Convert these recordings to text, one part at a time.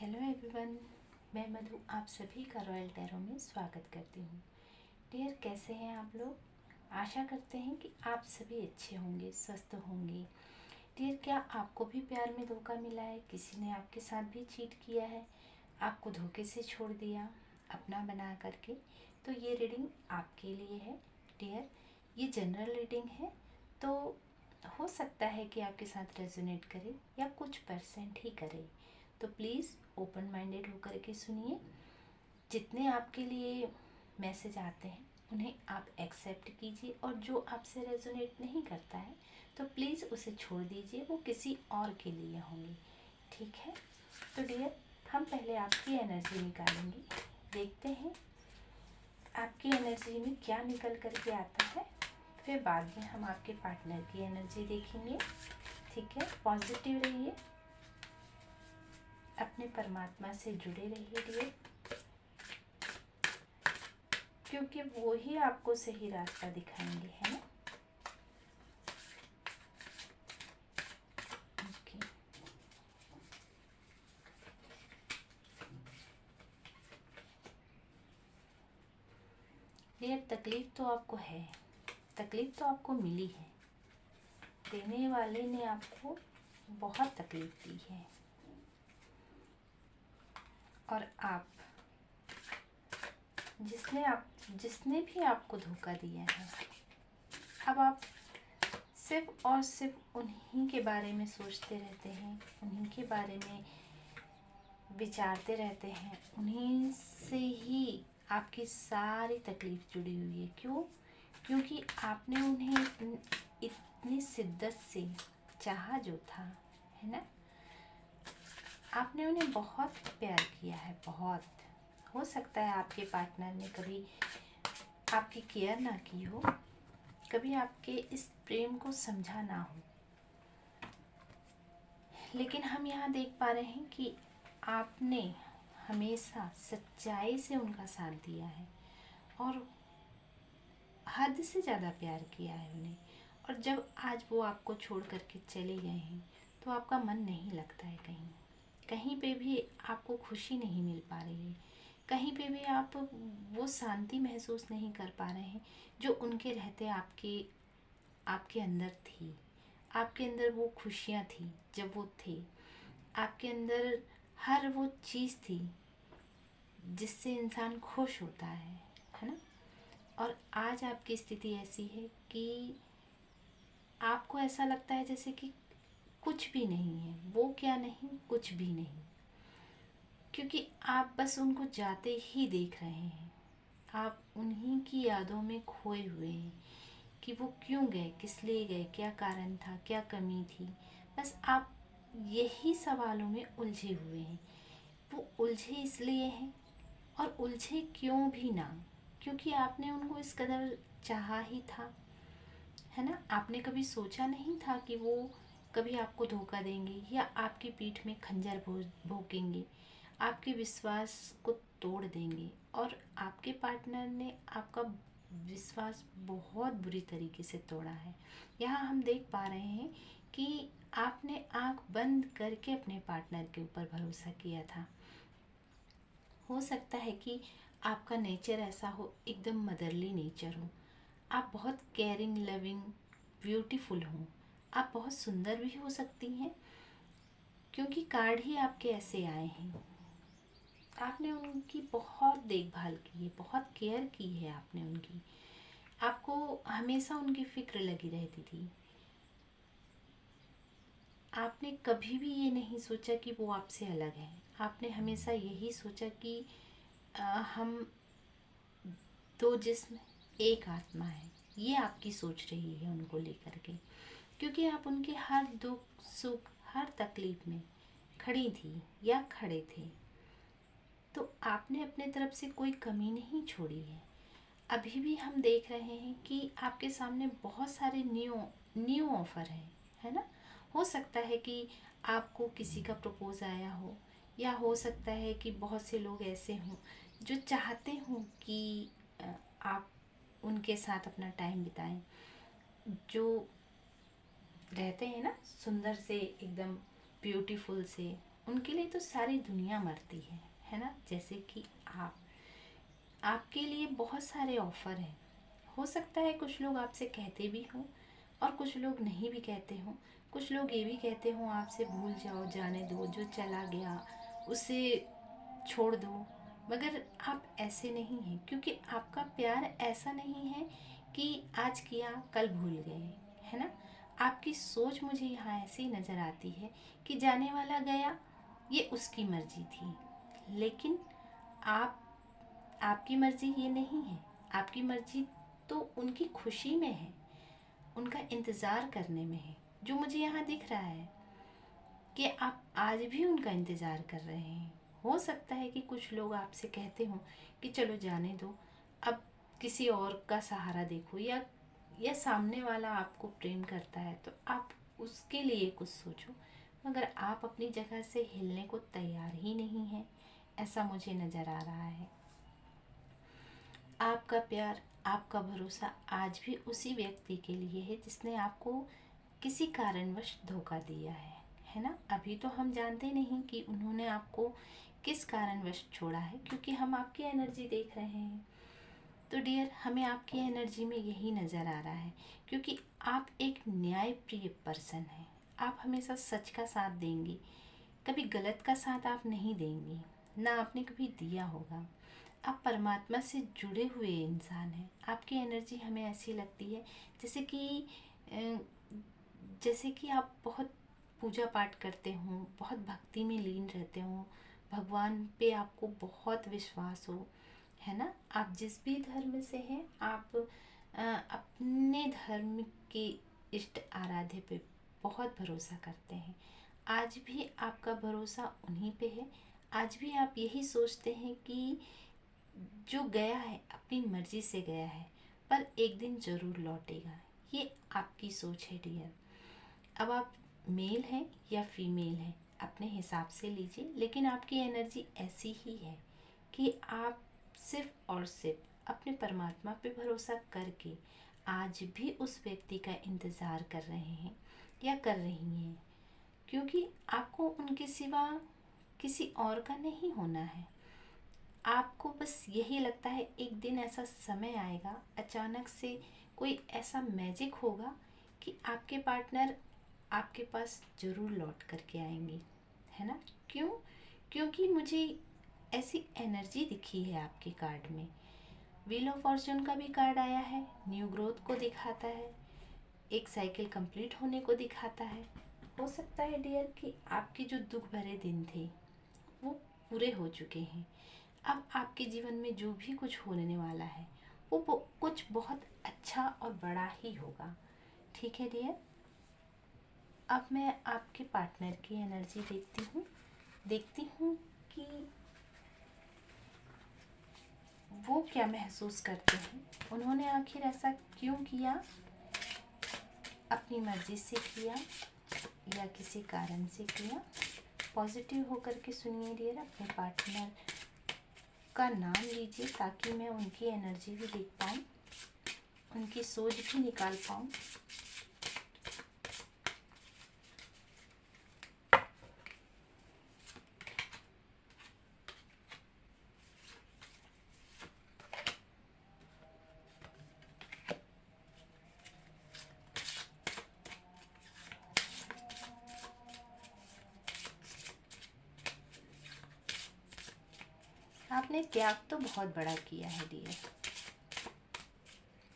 Hello everyone, मैं मधु आप सभी का रॉयल टैरो में स्वागत करती हूँ। डियर, कैसे हैं आप लोग? आशा करते हैं कि आप सभी अच्छे होंगे, स्वस्थ होंगे। डियर, क्या आपको भी प्यार में धोखा मिला है? किसी ने आपके साथ भी चीट किया है, आपको धोखे से छोड़ दिया अपना बना करके? तो ये रीडिंग आपके लिए है डियर। ये जनरल रीडिंग है, तो हो सकता है कि आपके साथ रेजोनेट करे या कुछ परसेंट ही करे। तो प्लीज़ ओपन माइंडेड होकर के सुनिए। जितने आपके लिए मैसेज आते हैं उन्हें आप एक्सेप्ट कीजिए, और जो आपसे रेजोनेट नहीं करता है तो प्लीज़ उसे छोड़ दीजिए, वो किसी और के लिए होंगे। ठीक है? तो डियर, हम पहले आपकी एनर्जी निकालेंगे, देखते हैं आपकी एनर्जी में क्या निकल करके आता है। फिर बाद में हम आपके पार्टनर की एनर्जी देखेंगे। ठीक है? पॉजिटिव रहिए, अपने परमात्मा से जुड़े रहिए डियर, क्योंकि वो ही आपको सही रास्ता दिखाएंगे, है ना? ओके। डियर, तकलीफ तो आपको है, तकलीफ तो आपको मिली है। देने वाले ने आपको बहुत तकलीफ दी है, और आप जिसने भी आपको धोखा दिया है, अब आप सिर्फ और सिर्फ उन्हीं के बारे में सोचते रहते हैं, उन्हीं के बारे में विचारते रहते हैं, उन्हीं से ही आपकी सारी तकलीफ जुड़ी हुई है। क्यों? क्योंकि आपने उन्हें इतनी शिद्दत से चाहा जो था, है ना? आपने उन्हें बहुत प्यार किया है, बहुत। हो सकता है आपके पार्टनर ने कभी आपकी केयर ना की हो, कभी आपके इस प्रेम को समझा ना हो, लेकिन हम यहाँ देख पा रहे हैं कि आपने हमेशा सच्चाई से उनका साथ दिया है, और हद से ज़्यादा प्यार किया है उन्हें। और जब आज वो आपको छोड़ करके चले गए हैं तो आपका मन नहीं लगता है, कहीं कहीं पे भी आपको खुशी नहीं मिल पा रही है, कहीं पे भी आप वो शांति महसूस नहीं कर पा रहे हैं जो उनके रहते आपके आपके अंदर थी। आपके अंदर वो खुशियाँ थी जब वो थे, आपके अंदर हर वो चीज़ थी जिससे इंसान खुश होता है ना? और आज आपकी स्थिति ऐसी है कि आपको ऐसा लगता है जैसे कि कुछ भी नहीं है, वो क्या नहीं, कुछ भी नहीं, क्योंकि आप बस उनको जाते ही देख रहे हैं। आप उन्हीं की यादों में खोए हुए हैं कि वो क्यों गए, किस लिए गए, क्या कारण था, क्या कमी थी। बस आप यही सवालों में उलझे हुए हैं। वो उलझे इसलिए हैं, और उलझे क्यों भी ना, क्योंकि आपने उनको इस कदर चाहा ही था, है ना? आपने कभी सोचा नहीं था कि वो कभी आपको धोखा देंगे या आपकी पीठ में खंजर भोंकेंगे, आपके विश्वास को तोड़ देंगे। और आपके पार्टनर ने आपका विश्वास बहुत बुरी तरीके से तोड़ा है। यहाँ हम देख पा रहे हैं कि आपने आंख बंद करके अपने पार्टनर के ऊपर भरोसा किया था। हो सकता है कि आपका नेचर ऐसा हो, एकदम मदरली नेचर हो, आप बहुत केयरिंग, लविंग, ब्यूटीफुल हो, आप बहुत सुंदर भी हो सकती हैं, क्योंकि कार्ड ही आपके ऐसे आए हैं। आपने उनकी बहुत देखभाल की है, बहुत केयर की है आपने उनकी, आपको हमेशा उनकी फिक्र लगी रहती थी। आपने कभी भी ये नहीं सोचा कि वो आपसे अलग है, आपने हमेशा यही सोचा कि हम दो जिस्म एक आत्मा है। ये आपकी सोच रही है उनको लेकर के, क्योंकि आप उनके हर दुख सुख, हर तकलीफ में खड़ी थी या खड़े थे। तो आपने अपने तरफ से कोई कमी नहीं छोड़ी है। अभी भी हम देख रहे हैं कि आपके सामने बहुत सारे न्यू ऑफ़र है ना? हो सकता है कि आपको किसी का प्रपोज आया हो, या हो सकता है कि बहुत से लोग ऐसे हों जो चाहते हों कि आप उनके साथ अपना टाइम बिताएं, जो रहते हैं ना सुंदर से, एकदम ब्यूटीफुल से, उनके लिए तो सारी दुनिया मरती है ना। जैसे कि आपके लिए बहुत सारे ऑफ़र हैं। हो सकता है कुछ लोग आपसे कहते भी हों और कुछ लोग नहीं भी कहते हों। कुछ लोग ये भी कहते हों आपसे, भूल जाओ, जाने दो, जो चला गया उसे छोड़ दो। मगर आप ऐसे नहीं हैं, क्योंकि आपका प्यार ऐसा नहीं है कि आज किया कल भूल गए, है ना। आपकी सोच मुझे यहाँ ऐसी नज़र आती है कि जाने वाला गया, ये उसकी मर्जी थी, लेकिन आप आपकी मर्जी ये नहीं है। आपकी मर्जी तो उनकी खुशी में है, उनका इंतज़ार करने में है। जो मुझे यहाँ दिख रहा है कि आप आज भी उनका इंतज़ार कर रहे हैं। हो सकता है कि कुछ लोग आपसे कहते हों कि चलो जाने दो, अब किसी और का सहारा देखो, या सामने वाला आपको प्रेम करता है तो आप उसके लिए कुछ सोचो। मगर आप अपनी जगह से हिलने को तैयार ही नहीं हैं, ऐसा मुझे नज़र आ रहा है। आपका प्यार, आपका भरोसा आज भी उसी व्यक्ति के लिए है जिसने आपको किसी कारणवश धोखा दिया है ना। अभी तो हम जानते नहीं कि उन्होंने आपको किस कारणवश छोड़ा है, क्योंकि हम आपकी एनर्जी देख रहे हैं। तो डियर, हमें आपकी एनर्जी में यही नज़र आ रहा है, क्योंकि आप एक न्यायप्रिय पर्सन हैं। आप हमेशा सच का साथ देंगी, कभी गलत का साथ आप नहीं देंगी, ना आपने कभी दिया होगा। आप परमात्मा से जुड़े हुए इंसान हैं। आपकी एनर्जी हमें ऐसी लगती है जैसे कि आप बहुत पूजा पाठ करते हों, बहुत भक्ति में लीन रहते हों, भगवान पे आपको बहुत विश्वास हो, है ना। आप जिस भी धर्म से हैं, आप अपने धर्म के इष्ट आराध्य पे बहुत भरोसा करते हैं। आज भी आपका भरोसा उन्हीं पे है। आज भी आप यही सोचते हैं कि जो गया है अपनी मर्जी से गया है, पर एक दिन ज़रूर लौटेगा। ये आपकी सोच है डियर। अब आप मेल हैं या फीमेल हैं, अपने हिसाब से लीजिए, लेकिन आपकी एनर्जी ऐसी ही है कि आप सिर्फ और सिर्फ अपने परमात्मा पे भरोसा करके आज भी उस व्यक्ति का इंतज़ार कर रहे हैं या कर रही हैं, क्योंकि आपको उनके सिवा किसी और का नहीं होना है। आपको बस यही लगता है एक दिन ऐसा समय आएगा, अचानक से कोई ऐसा मैजिक होगा कि आपके पार्टनर आपके पास ज़रूर लौट करके आएंगे, है ना। क्यों? क्योंकि मुझे ऐसी एनर्जी दिखी है आपके कार्ड में। व्हील ऑफ फॉर्च्यून का भी कार्ड आया है, न्यू ग्रोथ को दिखाता है, एक साइकिल कंप्लीट होने को दिखाता है। हो सकता है डियर कि आपके जो दुख भरे दिन थे वो पूरे हो चुके हैं। अब आपके जीवन में जो भी कुछ होने वाला है वो कुछ बहुत अच्छा और बड़ा ही होगा। ठीक है डियर। अब मैं आपके पार्टनर की एनर्जी देखती हूँ कि वो क्या महसूस करते हैं। उन्होंने आखिर ऐसा क्यों किया, अपनी मर्जी से किया या किसी कारण से किया। पॉजिटिव होकर के सुनिए डियर। अपने पार्टनर का नाम लीजिए ताकि मैं उनकी एनर्जी भी देख पाऊँ, उनकी सोच भी निकाल पाऊँ। आपने त्याग तो बहुत बड़ा किया है डियर,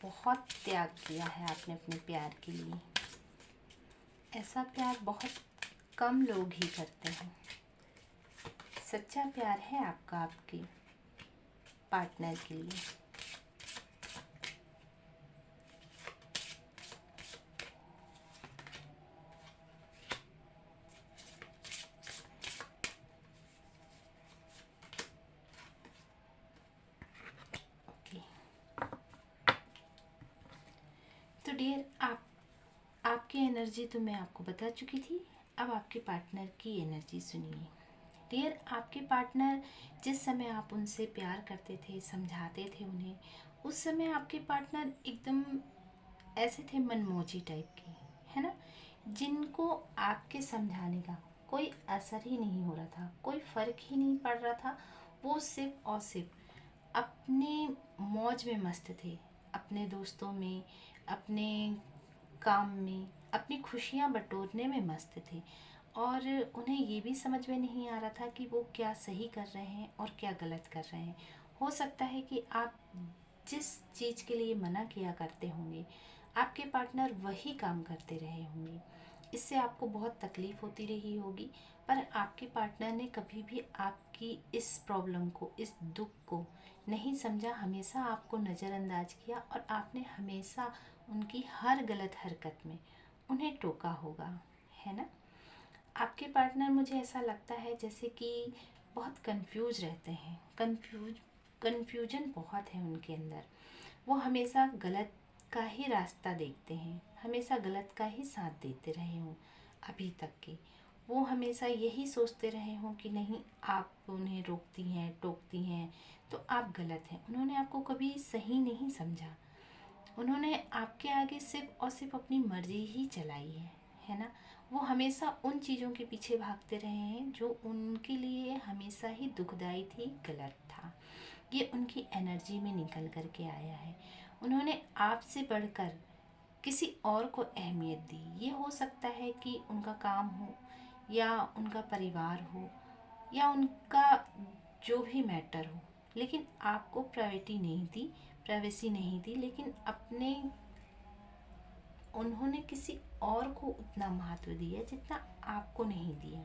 बहुत त्याग किया है आपने अपने प्यार के लिए। ऐसा प्यार बहुत कम लोग ही करते हैं। सच्चा प्यार है आपका आपके पार्टनर के लिए। ओके, तो डियर आपकी एनर्जी तो मैं आपको बता चुकी थी। अब आपके पार्टनर की एनर्जी सुनिए डियर। आपके पार्टनर जिस समय आप उनसे प्यार करते थे, समझाते थे उन्हें, उस समय आपके पार्टनर एकदम ऐसे थे मनमोजी टाइप के, है ना, जिनको आपके समझाने का कोई असर ही नहीं हो रहा था, कोई फ़र्क ही नहीं पड़ रहा था। वो सिर्फ़ और सिर्फ अपने मौज में मस्त थे, अपने दोस्तों में, अपने काम में, अपनी खुशियाँ बटोरने में मस्त थे। और उन्हें ये भी समझ में नहीं आ रहा था कि वो क्या सही कर रहे हैं और क्या गलत कर रहे हैं। हो सकता है कि आप जिस चीज़ के लिए मना किया करते होंगे, आपके पार्टनर वही काम करते रहे होंगे। इससे आपको बहुत तकलीफ़ होती रही होगी, पर आपके पार्टनर ने कभी भी आपकी इस प्रॉब्लम को, इस दुख को नहीं समझा। हमेशा आपको नज़रअंदाज किया और आपने हमेशा उनकी हर गलत हरकत में उन्हें टोका होगा, है ना? आपके पार्टनर, मुझे ऐसा लगता है जैसे कि बहुत कंफ्यूज रहते हैं। कन्फ्यूजन बहुत है उनके अंदर। वो हमेशा गलत का ही रास्ता देखते हैं, हमेशा गलत का ही साथ देते रहे हों अभी तक के। वो हमेशा यही सोचते रहे हों कि नहीं, आप उन्हें रोकती हैं, टोकती हैं तो आप गलत हैं। उन्होंने आपको कभी सही नहीं समझा। उन्होंने आपके आगे सिर्फ और सिर्फ अपनी मर्जी ही चलाई है ना? वो हमेशा उन चीज़ों के पीछे भागते रहे हैं जो उनके लिए हमेशा ही दुखदाई थी, गलत था। ये उनकी एनर्जी में निकल कर के आया है। उन्होंने आपसे बढ़कर किसी और को अहमियत दी। ये हो सकता है कि उनका काम हो, या उनका परिवार हो, या उनका जो भी मैटर हो, लेकिन आपको प्रायोरिटी नहीं दी, प्राइवेसी नहीं दी। लेकिन अपने उन्होंने किसी और को उतना महत्व दिया जितना आपको नहीं दिया।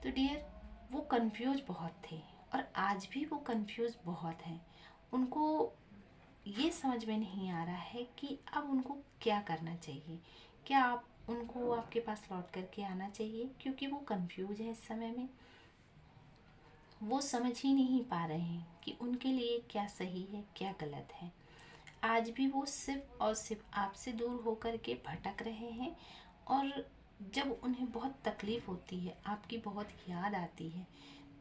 तो डियर, वो कंफ्यूज बहुत थे और आज भी वो कंफ्यूज बहुत हैं। उनको ये समझ में नहीं आ रहा है कि अब उनको क्या करना चाहिए। क्या आप उनको आपके पास लौट करके आना चाहिए? क्योंकि वो कंफ्यूज है इस समय में। वो समझ ही नहीं पा रहे हैं कि उनके लिए क्या सही है, क्या गलत है। आज भी वो सिर्फ और सिर्फ आपसे दूर होकर के भटक रहे हैं। और जब उन्हें बहुत तकलीफ़ होती है, आपकी बहुत याद आती है,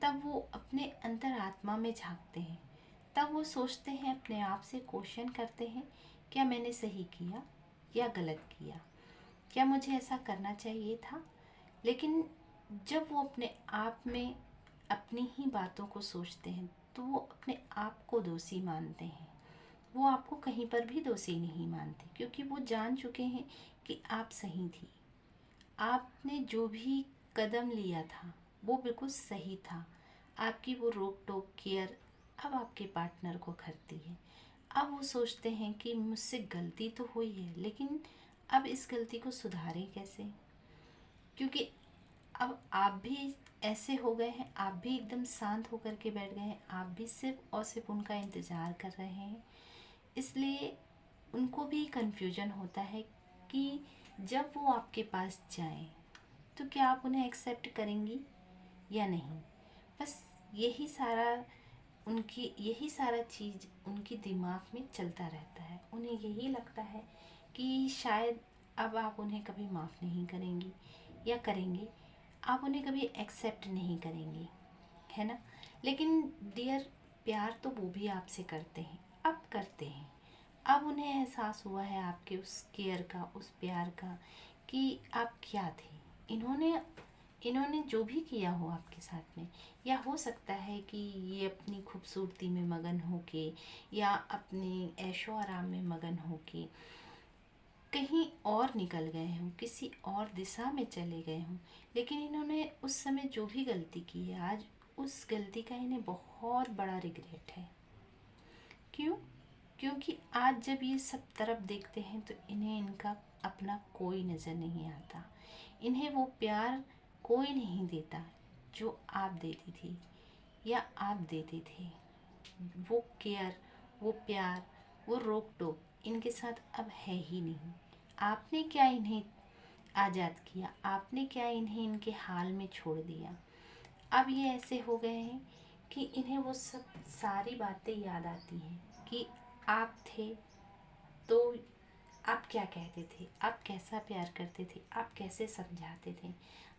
तब वो अपने अंतर आत्मा में झांकते हैं। तब वो सोचते हैं, अपने आप से क्वेश्चन करते हैं, क्या मैंने सही किया या गलत किया? क्या मुझे ऐसा करना चाहिए था? लेकिन जब वो अपने आप में अपनी ही बातों को सोचते हैं, तो वो अपने आप को दोषी मानते हैं। वो आपको कहीं पर भी दोषी नहीं मानते, क्योंकि वो जान चुके हैं कि आप सही थी। आपने जो भी कदम लिया था वो बिल्कुल सही था। आपकी वो रोक टोक केयर अब आपके पार्टनर को करती है। अब वो सोचते हैं कि मुझसे गलती तो हुई है, लेकिन अब इस गलती को सुधारें कैसे? क्योंकि अब आप भी ऐसे हो गए हैं, आप भी एकदम शांत होकर के बैठ गए हैं। आप भी सिर्फ और सिर्फ उनका इंतज़ार कर रहे हैं। इसलिए उनको भी कन्फ्यूजन होता है कि जब वो आपके पास जाएं तो क्या आप उन्हें एक्सेप्ट करेंगी या नहीं। बस यही सारा चीज़ उनके दिमाग में चलता रहता है। उन्हें यही लगता है कि शायद अब आप उन्हें कभी माफ़ नहीं करेंगी, या करेंगे, आप उन्हें कभी एक्सेप्ट नहीं करेंगी, है ना? लेकिन डियर, प्यार तो वो भी आपसे करते हैं, अब करते हैं। अब उन्हें एहसास हुआ है आपके उस केयर का, उस प्यार का, कि आप क्या थे। इन्होंने इन्होंने जो भी किया हो आपके साथ में, या हो सकता है कि ये अपनी खूबसूरती में मगन हो के, या अपने ऐशो आराम में मगन हो के कहीं और निकल गए हों, किसी और दिशा में चले गए हों। लेकिन इन्होंने उस समय जो भी गलती की है, आज उस गलती का इन्हें बहुत बड़ा रिग्रेट है। क्यों? क्योंकि आज जब ये सब तरफ देखते हैं तो इन्हें इनका अपना कोई नज़र नहीं आता। इन्हें वो प्यार कोई नहीं देता जो आप देती थी या आप देते थे। वो केयर, वो प्यार, वो रोक टोक इनके साथ अब है ही नहीं। आपने क्या इन्हें आज़ाद किया? आपने क्या इन्हें इनके हाल में छोड़ दिया? अब ये ऐसे हो गए हैं कि इन्हें वो सब सारी बातें याद आती हैं कि आप थे तो आप क्या कहते थे, आप कैसा प्यार करते थे, आप कैसे समझाते थे।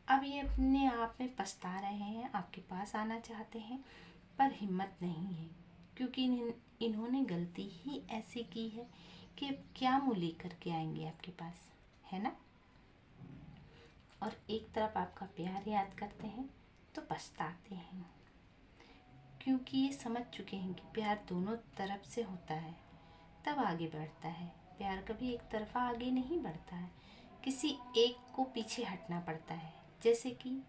अब ये अपने आप में पछता रहे हैं, आपके पास आना चाहते हैं, पर हिम्मत नहीं है। क्योंकि इन्होंने गलती ही ऐसी की है कि अब क्या मुँह लेकर के आएंगे आपके पास, है ना? और एक तरफ आपका प्यार याद करते हैं तो पछताते हैं, क्योंकि ये समझ चुके हैं कि प्यार दोनों तरफ से होता है तब आगे बढ़ता है। प्यार कभी एक तरफा आगे नहीं बढ़ता है, किसी एक को पीछे हटना पड़ता है। जैसे कि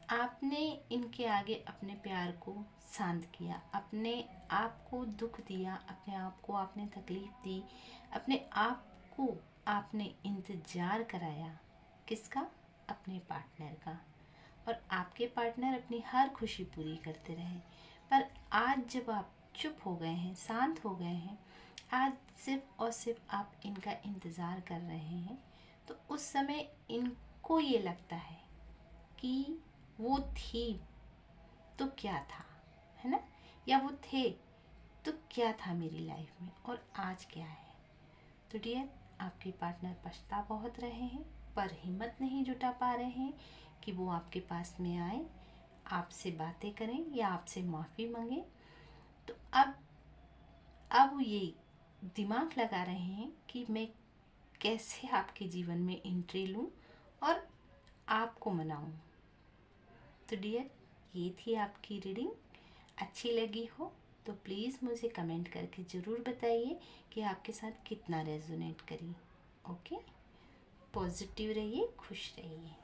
आपने इनके आगे अपने प्यार को शांत किया, अपने आप को दुख दिया, अपने आप को आपने तकलीफ दी, अपने आप को आपने इंतज़ार कराया। किसका? अपने पार्टनर का। और आपके पार्टनर अपनी हर खुशी पूरी करते रहे। पर आज जब आप चुप हो गए हैं, शांत हो गए हैं, आज सिर्फ और सिर्फ आप इनका इंतज़ार कर रहे हैं, तो उस समय इनको ये लगता है कि वो थी तो क्या था, है ना, या वो थे तो क्या था मेरी लाइफ में, और आज क्या है। तो डियर, आपके पार्टनर पछता बहुत रहे हैं पर हिम्मत नहीं जुटा पा रहे हैं कि वो आपके पास में आए, आपसे बातें करें या आपसे माफ़ी मांगे। तो अब ये दिमाग लगा रहे हैं कि मैं कैसे आपके जीवन में एंट्री लूं और आपको मनाऊं। तो डियर, ये थी आपकी रीडिंग। अच्छी लगी हो तो प्लीज़ मुझे कमेंट करके ज़रूर बताइए कि आपके साथ कितना रेजोनेट करी। ओके, पॉजिटिव रहिए, खुश रहिए।